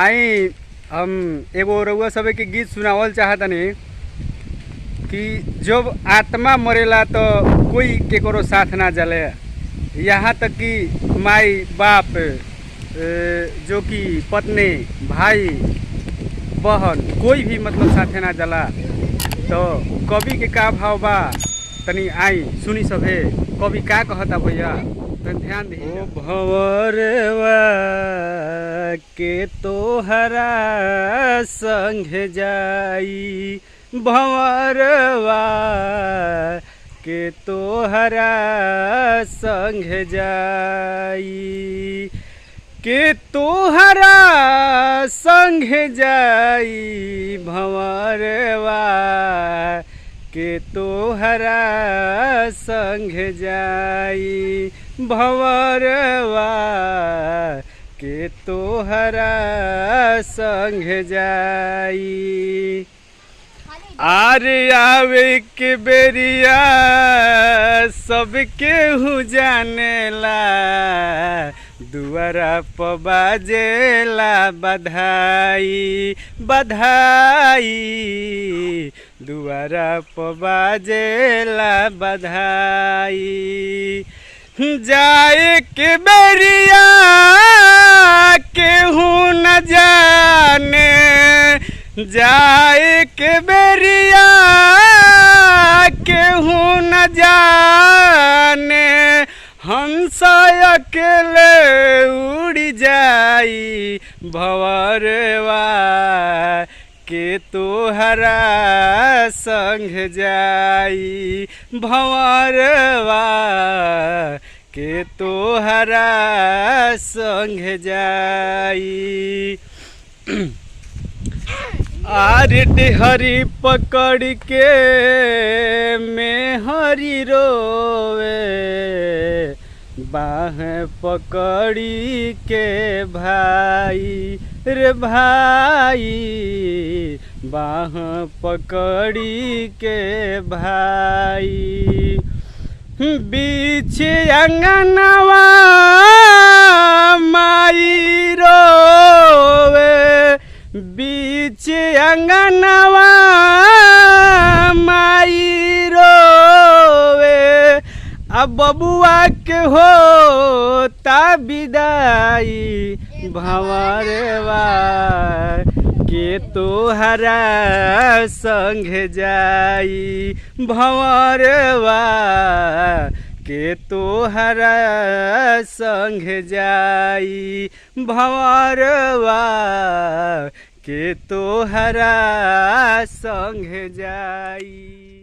आई हम एगो रउआ सब के गीत सुनावल चाहतनी कि जब आत्मा मरेला तो कोई केकरो साथ ना जले। यहाँ तक कि माई बाप जो कि पत्नी भाई बहन कोई भी मतलब साथे ना जला। तो कवि के का भाव बा तनी आई सुनी सभे। कवि का कहता भैया तनी ध्यान दी। ओ भंवरवा के तोहरा संग जाई, भंवरवा के तोहरा संग जाई, के तोहरा संग जाई, भंवरवा के तोहरा संग जाई, भंवरवा के तोहरा संग जाई। आरे आवे के बेरिया सबके हु जानेला, दुआरा प बाजेला बधाई बधाई, दुआरा प बाजेला बधाई। जाए के बेरिया केहू न जाने, जाए के बेरिया केहू न जाने, हंस अकेले उड़ जाई, भंवरवा के तोहरा संग जाई, भंवरवा के तोहरा संग जाई। आरे डेहरी पकड़ के में हरी रोवे, बाह पकड़ी के भाई रे भाई, बाह पकड़ी के भाई। बीच अंगनवा माई रोवे, बीच अंगनवा माई रोवे, अब बबुआ के होता विदाई, भंवरवा के तोहरा संग जाई, भंवरवा के तोहरा संग जाई, भंवरवा के तोहरा संग जाई।